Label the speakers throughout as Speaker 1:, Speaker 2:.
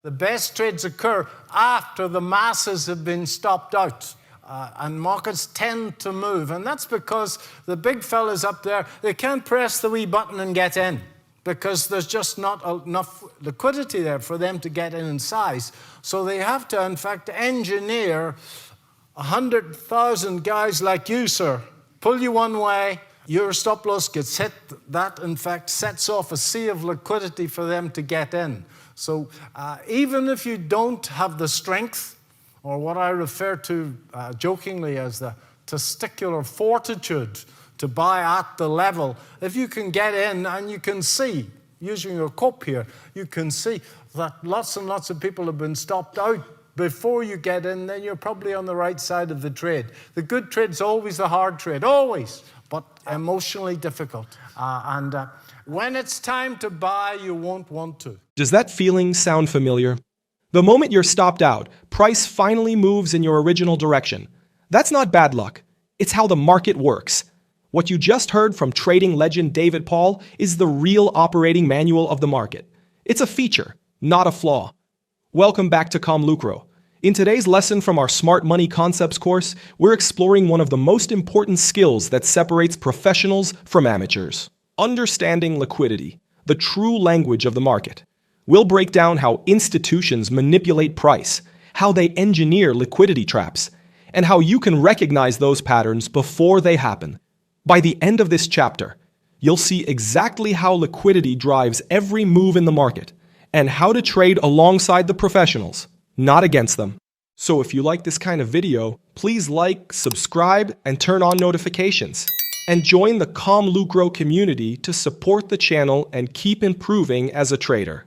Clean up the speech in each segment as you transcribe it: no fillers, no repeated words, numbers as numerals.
Speaker 1: The best trades occur after the masses have been stopped out. And markets tend to move. And that's because the big fellas up there, they can't press the wee button and get in because there's just not enough liquidity there for them to get in size. So they have to, in fact, engineer 100,000 guys like you, sir. Pull you one way, your stop loss gets hit. That, in fact, sets off a sea of liquidity for them to get in. So even if you don't have the strength, or what I refer to jokingly as the testicular fortitude to buy at the level, if you can get in and you can see, using your cup here, you can see that lots and lots of people have been stopped out before you get in, then you're probably on the right side of the trade. The good trade's always the hard trade, always, but emotionally difficult. When it's time to buy, you won't want to.
Speaker 2: Does that feeling sound familiar? The moment you're stopped out, price finally moves in your original direction. That's not bad luck. It's how the market works. What you just heard from trading legend David Paul is the real operating manual of the market. It's a feature, not a flaw. Welcome back to ComLucro. In today's lesson from our Smart Money Concepts course, we're exploring one of the most important skills that separates professionals from amateurs. Understanding liquidity, the true language of the market. We'll break down how institutions manipulate price, how they engineer liquidity traps, and how you can recognize those patterns before they happen. By the end of this chapter, you'll see exactly how liquidity drives every move in the market, and how to trade alongside the professionals, not against them. So if you like this kind of video, please like, subscribe, and turn on notifications. And join the ComLucro community to support the channel and keep improving as a trader.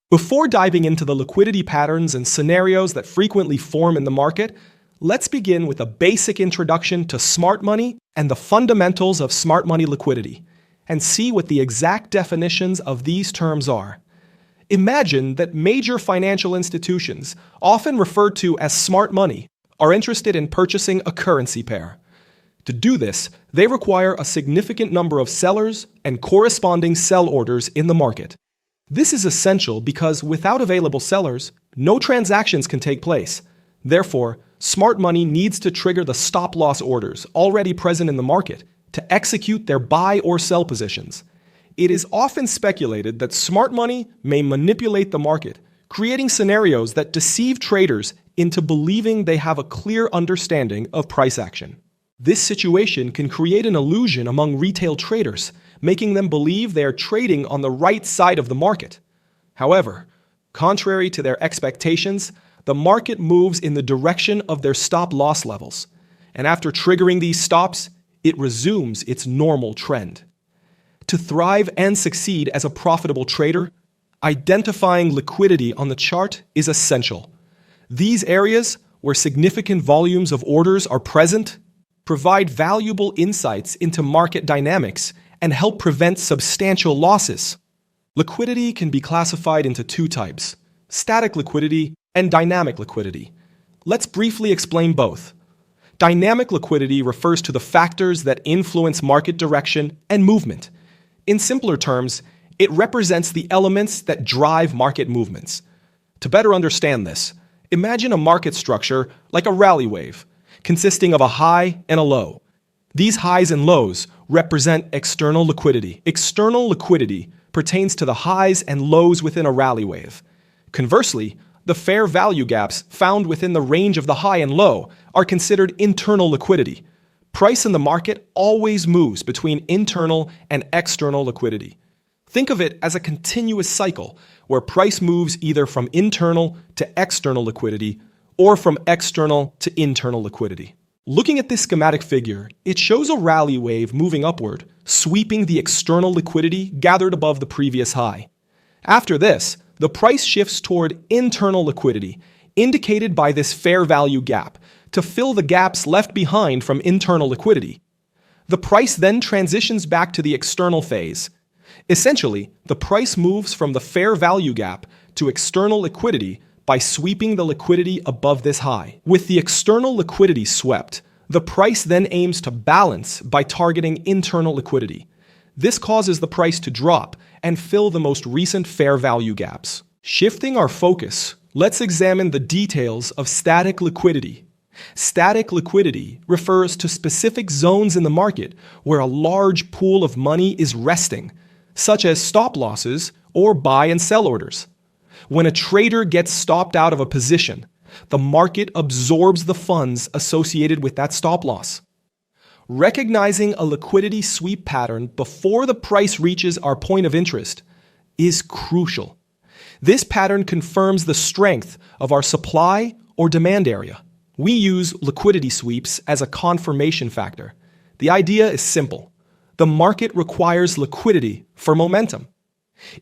Speaker 2: Before diving into the liquidity patterns and scenarios that frequently form in the market, let's begin with a basic introduction to smart money and the fundamentals of smart money liquidity, and see what the exact definitions of these terms are. Imagine that major financial institutions, often referred to as smart money, are interested in purchasing a currency pair. To do this, they require a significant number of sellers and corresponding sell orders in the market. This is essential because without available sellers, no transactions can take place. Therefore, smart money needs to trigger the stop-loss orders already present in the market to execute their buy or sell positions. It is often speculated that smart money may manipulate the market, creating scenarios that deceive traders into believing they have a clear understanding of price action. This situation can create an illusion among retail traders, making them believe they are trading on the right side of the market. However, contrary to their expectations, the market moves in the direction of their stop-loss levels, and after triggering these stops, it resumes its normal trend. To thrive and succeed as a profitable trader, identifying liquidity on the chart is essential. These areas, where significant volumes of orders are present, provide valuable insights into market dynamics and help prevent substantial losses. Liquidity can be classified into two types: static liquidity and dynamic liquidity. Let's briefly explain both. Dynamic liquidity refers to the factors that influence market direction and movement. In simpler terms, it represents the elements that drive market movements. To better understand this, imagine a market structure like a rally wave, consisting of a high and a low. These highs and lows represent external liquidity. External liquidity pertains to the highs and lows within a rally wave. Conversely, the fair value gaps found within the range of the high and low are considered internal liquidity. Price in the market always moves between internal and external liquidity. Think of it as a continuous cycle where price moves either from internal to external liquidity or from external to internal liquidity. Looking at this schematic figure, it shows a rally wave moving upward, sweeping the external liquidity gathered above the previous high. After this, the price shifts toward internal liquidity, indicated by this fair value gap, to fill the gaps left behind from internal liquidity. The price then transitions back to the external phase. Essentially, the price moves from the fair value gap to external liquidity by sweeping the liquidity above this high. With the external liquidity swept, the price then aims to balance by targeting internal liquidity. This causes the price to drop and fill the most recent fair value gaps. Shifting our focus, let's examine the details of static liquidity. Static liquidity refers to specific zones in the market where a large pool of money is resting, such as stop losses or buy and sell orders. When a trader gets stopped out of a position, the market absorbs the funds associated with that stop loss. Recognizing a liquidity sweep pattern before the price reaches our point of interest is crucial. This pattern confirms the strength of our supply or demand area. We use liquidity sweeps as a confirmation factor. The idea is simple. The market requires liquidity for momentum.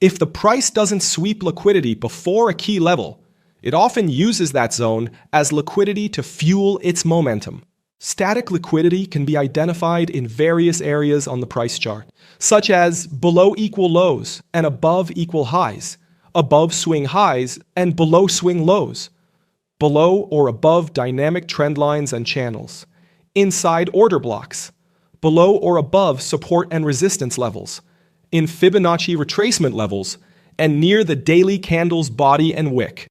Speaker 2: If the price doesn't sweep liquidity before a key level, it often uses that zone as liquidity to fuel its momentum. Static liquidity can be identified in various areas on the price chart, such as below equal lows and above equal highs, above swing highs and below swing lows, below or above dynamic trend lines and channels, inside order blocks, below or above support and resistance levels, in Fibonacci retracement levels, and near the daily candle's body and wick.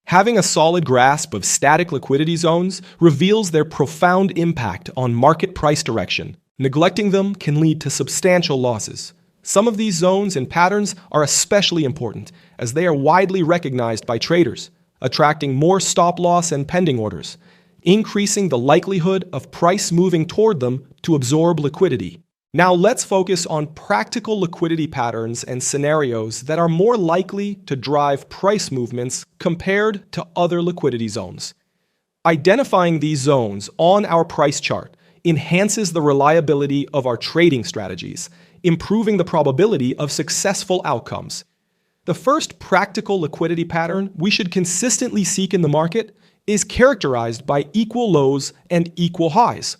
Speaker 2: Having a solid grasp of static liquidity zones reveals their profound impact on market price direction. Neglecting them can lead to substantial losses. Some of these zones and patterns are especially important as they are widely recognized by traders, attracting more stop loss and pending orders, increasing the likelihood of price moving toward them to absorb liquidity. Now let's focus on practical liquidity patterns and scenarios that are more likely to drive price movements compared to other liquidity zones. Identifying these zones on our price chart enhances the reliability of our trading strategies, improving the probability of successful outcomes. The first practical liquidity pattern we should consistently seek in the market is characterized by equal lows and equal highs.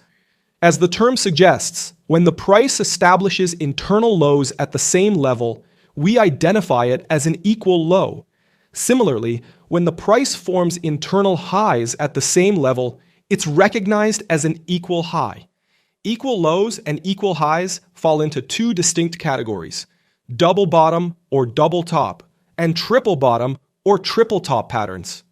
Speaker 2: As the term suggests, when the price establishes internal lows at the same level, we identify it as an equal low. Similarly, when the price forms internal highs at the same level, it's recognized as an equal high. Equal lows and equal highs fall into two distinct categories: double bottom or double top, and triple bottom or triple top patterns.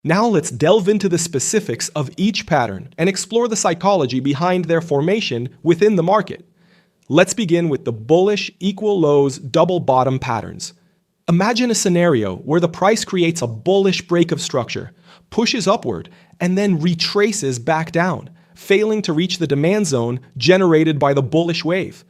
Speaker 2: Now let's delve into the specifics of each pattern and explore the psychology behind their formation within the market. Let's begin with the bullish equal lows double bottom patterns. Imagine a scenario where the price creates a bullish break of structure, pushes upward, and then retraces back down, failing to reach the demand zone generated by the bullish wave.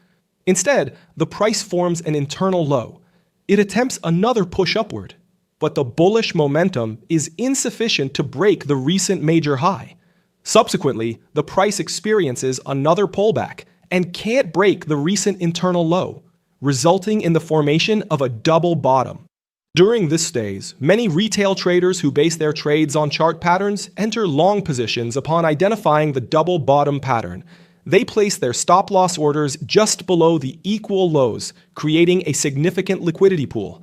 Speaker 2: Instead, the price forms an internal low. It attempts another push upward, but the bullish momentum is insufficient to break the recent major high. Subsequently, the price experiences another pullback and can't break the recent internal low, resulting in the formation of a double bottom. During this phase, many retail traders who base their trades on chart patterns enter long positions upon identifying the double bottom pattern. They place their stop loss orders just below the equal lows, creating a significant liquidity pool.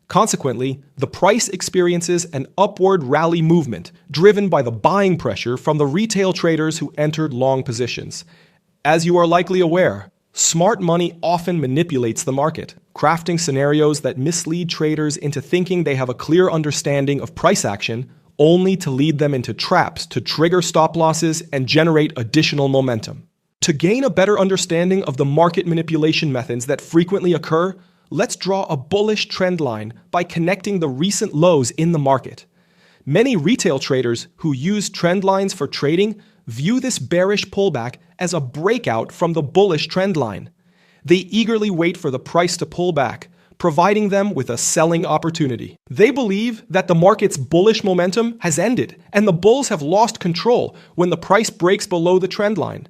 Speaker 2: Consequently, the price experiences an upward rally movement driven by the buying pressure from the retail traders who entered long positions. As you are likely aware, smart money often manipulates the market, crafting scenarios that mislead traders into thinking they have a clear understanding of price action, only to lead them into traps to trigger stop losses and generate additional momentum. To gain a better understanding of the market manipulation methods that frequently occur, let's draw a bullish trend line by connecting the recent lows in the market. Many retail traders who use trend lines for trading view this bearish pullback as a breakout from the bullish trend line. They eagerly wait for the price to pull back, providing them with a selling opportunity. They believe that the market's bullish momentum has ended and the bulls have lost control when the price breaks below the trend line.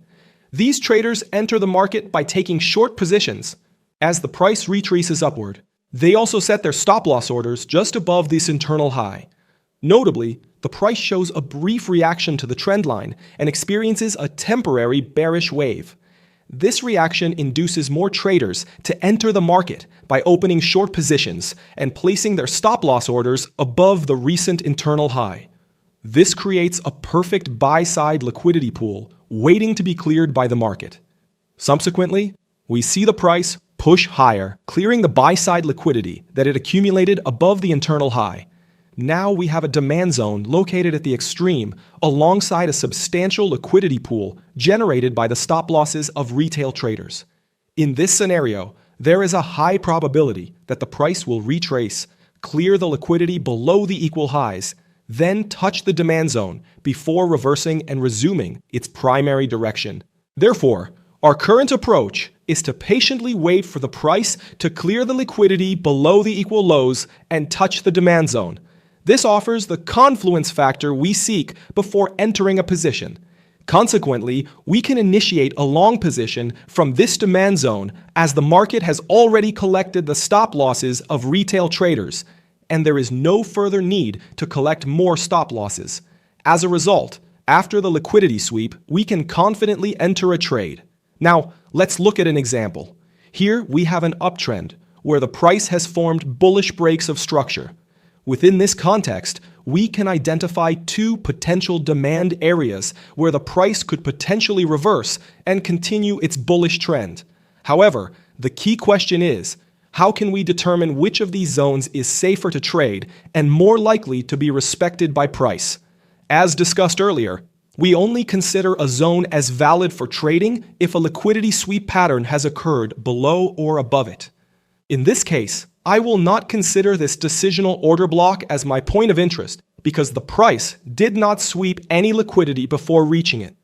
Speaker 2: These traders enter the market by taking short positions. As the price retraces upward, they also set their stop loss orders just above this internal high. Notably, the price shows a brief reaction to the trend line and experiences a temporary bearish wave. This reaction induces more traders to enter the market by opening short positions and placing their stop loss orders above the recent internal high. This creates a perfect buy-side liquidity pool waiting to be cleared by the market. Subsequently, we see the price push higher, clearing the buy-side liquidity that had accumulated above the internal high. Now we have a demand zone located at the extreme alongside a substantial liquidity pool generated by the stop losses of retail traders. In this scenario, there is a high probability that the price will retrace, clear the liquidity below the equal highs, then touch the demand zone before reversing and resuming its primary direction. Therefore, our current approach is to patiently wait for the price to clear the liquidity below the equal lows and touch the demand zone. This offers the confluence factor we seek before entering a position. Consequently, we can initiate a long position from this demand zone as the market has already collected the stop losses of retail traders, and there is no further need to collect more stop losses. As a result, after the liquidity sweep, we can confidently enter a trade. Now, let's look at an example. Here we have an uptrend where the price has formed bullish breaks of structure. Within this context, we can identify two potential demand areas where the price could potentially reverse and continue its bullish trend. However, the key question is, how can we determine which of these zones is safer to trade and more likely to be respected by price? As discussed earlier, we only consider a zone as valid for trading if a liquidity sweep pattern has occurred below or above it. In this case, I will not consider this decisional order block as my point of interest because the price did not sweep any liquidity before reaching it.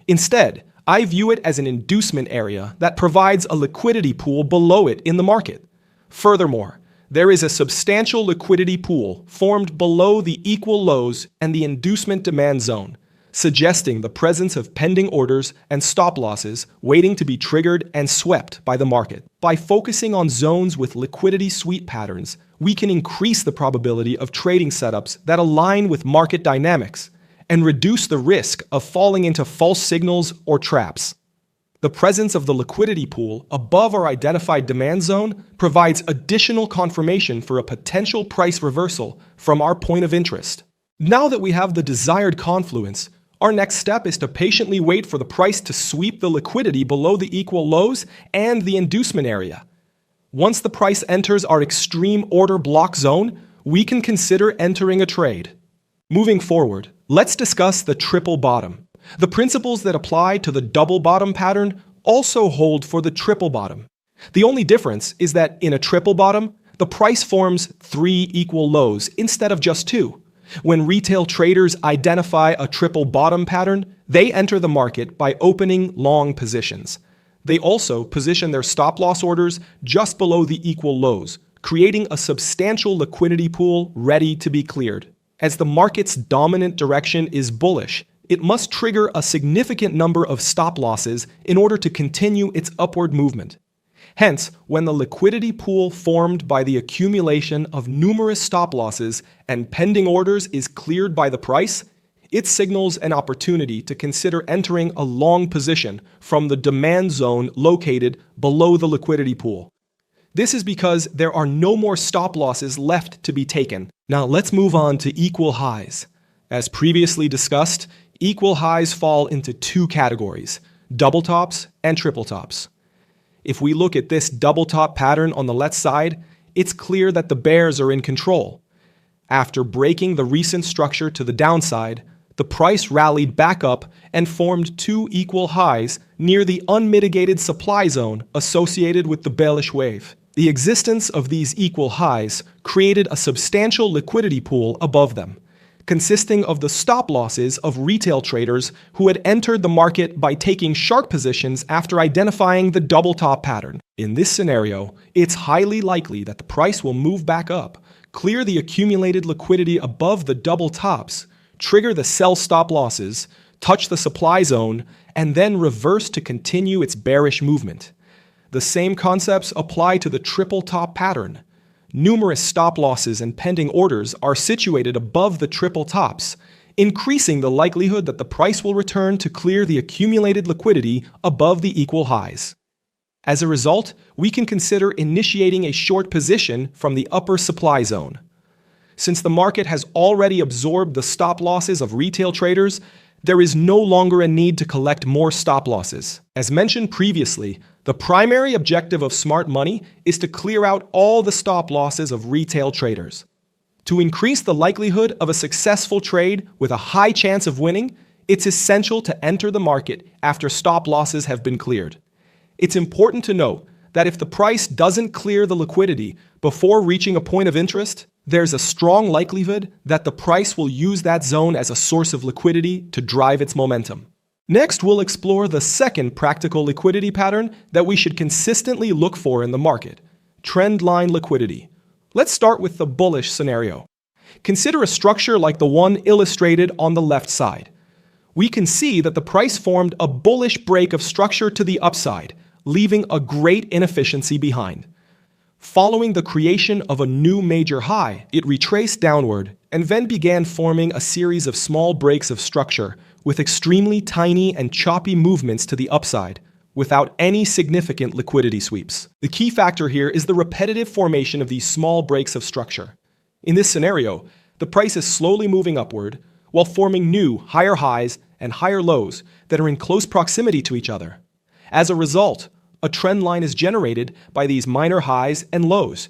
Speaker 2: Instead, I view it as an inducement area that provides a liquidity pool below it in the market. Furthermore, there is a substantial liquidity pool formed below the equal lows and the inducement demand zone, suggesting the presence of pending orders and stop losses waiting to be triggered and swept by the market. By focusing on zones with liquidity sweep patterns, we can increase the probability of trading setups that align with market dynamics and reduce the risk of falling into false signals or traps. The presence of the liquidity pool above our identified demand zone provides additional confirmation for a potential price reversal from our point of interest. Now that we have the desired confluence, our next step is to patiently wait for the price to sweep the liquidity below the equal lows and the inducement area. Once the price enters our extreme order block zone, we can consider entering a trade. Moving forward, let's discuss the triple bottom. The principles that apply to the double bottom pattern also hold for the triple bottom. The only difference is that in a triple bottom, the price forms 3 equal lows instead of just 2. When retail traders identify a triple bottom pattern, they enter the market by opening long positions. They also position their stop loss orders just below the equal lows, creating a substantial liquidity pool ready to be cleared. As the market's dominant direction is bullish, it must trigger a significant number of stop losses in order to continue its upward movement. Hence, when the liquidity pool formed by the accumulation of numerous stop losses and pending orders is cleared by the price, it signals an opportunity to consider entering a long position from the demand zone located below the liquidity pool. This is because there are no more stop losses left to be taken. Now let's move on to equal highs. As previously discussed, equal highs fall into two categories: double tops and triple tops. If we look at this double top pattern on the left side, it's clear that the bears are in control. After breaking the recent structure to the downside, the price rallied back up and formed two equal highs near the unmitigated supply zone associated with the bearish wave. The existence of these equal highs created a substantial liquidity pool above them, consisting of the stop losses of retail traders who had entered the market by taking sharp positions after identifying the double top pattern. In this scenario, it's highly likely that the price will move back up, clear the accumulated liquidity above the double tops, trigger the sell stop losses, touch the supply zone, and then reverse to continue its bearish movement. The same concepts apply to the triple top pattern. Numerous stop losses and pending orders are situated above the triple tops, increasing the likelihood that the price will return to clear the accumulated liquidity above the equal highs. As a result, we can consider initiating a short position from the upper supply zone. Since the market has already absorbed the stop losses of retail traders, there is no longer a need to collect more stop losses. As mentioned previously, the primary objective of smart money is to clear out all the stop losses of retail traders. To increase the likelihood of a successful trade with a high chance of winning, it's essential to enter the market after stop losses have been cleared. It's important to note that if the price doesn't clear the liquidity before reaching a point of interest, there's a strong likelihood that the price will use that zone as a source of liquidity to drive its momentum. Next, we'll explore the second practical liquidity pattern that we should consistently look for in the market: trendline liquidity. Let's start with the bullish scenario. Consider a structure like the one illustrated on the left side. We can see that the price formed a bullish break of structure to the upside, leaving a great inefficiency behind. Following the creation of a new major high, it retraced downward and then began forming a series of small breaks of structure with extremely tiny and choppy movements to the upside, without any significant liquidity sweeps. The key factor here is the repetitive formation of these small breaks of structure. In this scenario, the price is slowly moving upward while forming new higher highs and higher lows that are in close proximity to each other. As a result, a trend line is generated by these minor highs and lows.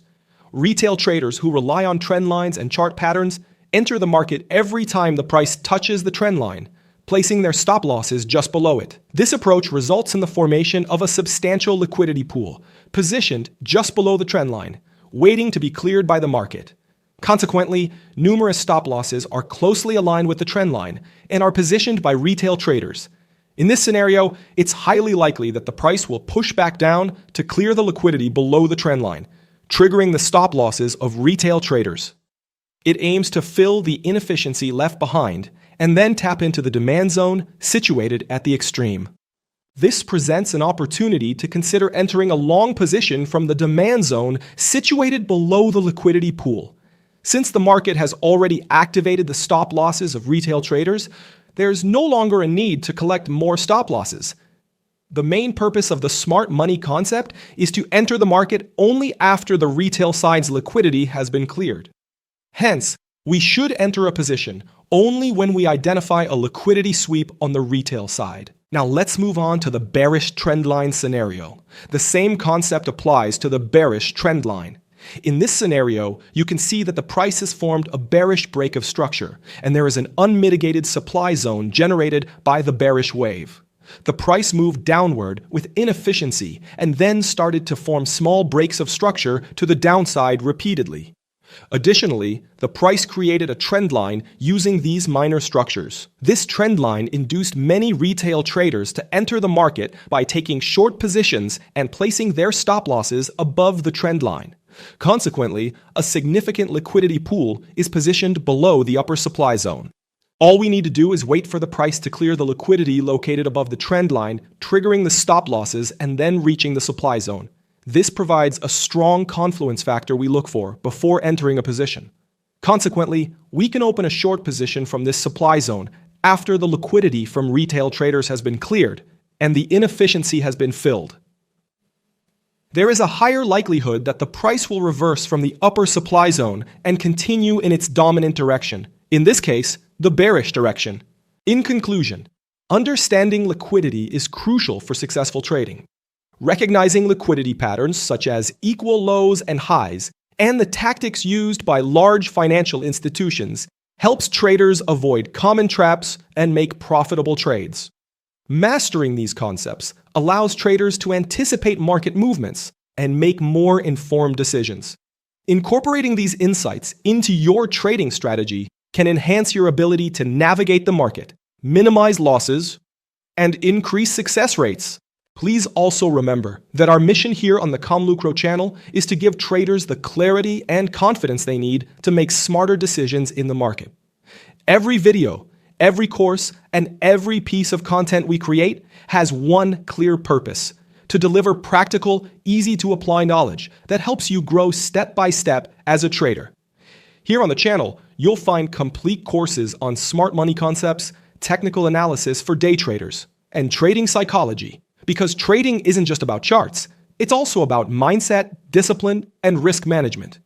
Speaker 2: Retail traders who rely on trend lines and chart patterns enter the market every time the price touches the trend line, placing their stop losses just below it. This approach results in the formation of a substantial liquidity pool, positioned just below the trend line, waiting to be cleared by the market. Consequently, numerous stop losses are closely aligned with the trend line and are positioned by retail traders. In this scenario, it's highly likely that the price will push back down to clear the liquidity below the trend line, triggering the stop losses of retail traders. It aims to fill the inefficiency left behind and then tap into the demand zone situated at the extreme. This presents an opportunity to consider entering a long position from the demand zone situated below the liquidity pool. Since the market has already activated the stop losses of retail traders, there's no longer a need to collect more stop losses. The main purpose of the smart money concept is to enter the market only after the retail side's liquidity has been cleared. Hence, we should enter a position only when we identify a liquidity sweep on the retail side. Now let's move on to the bearish trendline scenario. The same concept applies to the bearish trendline. In this scenario, you can see that the price has formed a bearish break of structure, and there is an unmitigated supply zone generated by the bearish wave. The price moved downward with inefficiency and then started to form small breaks of structure to the downside repeatedly. Additionally, the price created a trend line using these minor structures. This trend line induced many retail traders to enter the market by taking short positions and placing their stop losses above the trend line. Consequently, a significant liquidity pool is positioned below the upper supply zone. All we need to do is wait for the price to clear the liquidity located above the trend line, triggering the stop losses and then reaching the supply zone. This provides a strong confluence factor we look for before entering a position. Consequently, we can open a short position from this supply zone after the liquidity from retail traders has been cleared and the inefficiency has been filled. There is a higher likelihood that the price will reverse from the upper supply zone and continue in its dominant direction, in this case, the bearish direction. In conclusion, understanding liquidity is crucial for successful trading. Recognizing liquidity patterns such as equal lows and highs and the tactics used by large financial institutions helps traders avoid common traps and make profitable trades. Mastering these concepts allows traders to anticipate market movements and make more informed decisions. Incorporating these insights into your trading strategy can enhance your ability to navigate the market, minimize losses, and increase success rates. Please also remember that our mission here on the ComLucro channel is to give traders the clarity and confidence they need to make smarter decisions in the market. Every video, every course, and every piece of content we create has one clear purpose: to deliver practical, easy-to-apply knowledge that helps you grow step by step as a trader. Here on the channel, you'll find complete courses on smart money concepts, technical analysis for day traders, and trading psychology. Because trading isn't just about charts, it's also about mindset, discipline, and risk management.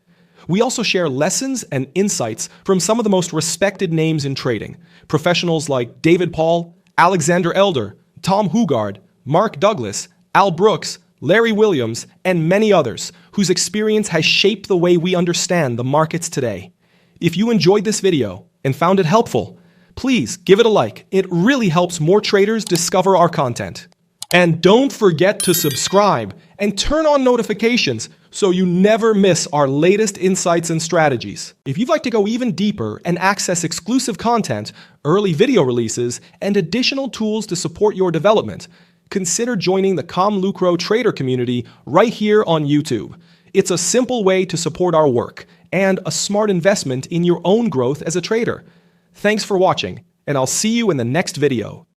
Speaker 2: We also share lessons and insights from some of the most respected names in trading, professionals like David Paul, Alexander Elder, Tom Hugard, Mark Douglas, Al Brooks, Larry Williams, and many others whose experience has shaped the way we understand the markets today. If you enjoyed this video and found it helpful, please give it a like. It really helps more traders discover our content. And don't forget to subscribe and turn on notifications so you never miss our latest insights and strategies. If you'd like to go even deeper and access exclusive content, early video releases, and additional tools to support your development, consider joining the ComLucro trader community right here on YouTube. It's a simple way to support our work and a smart investment in your own growth as a trader. Thanks for watching, and I'll see you in the next video.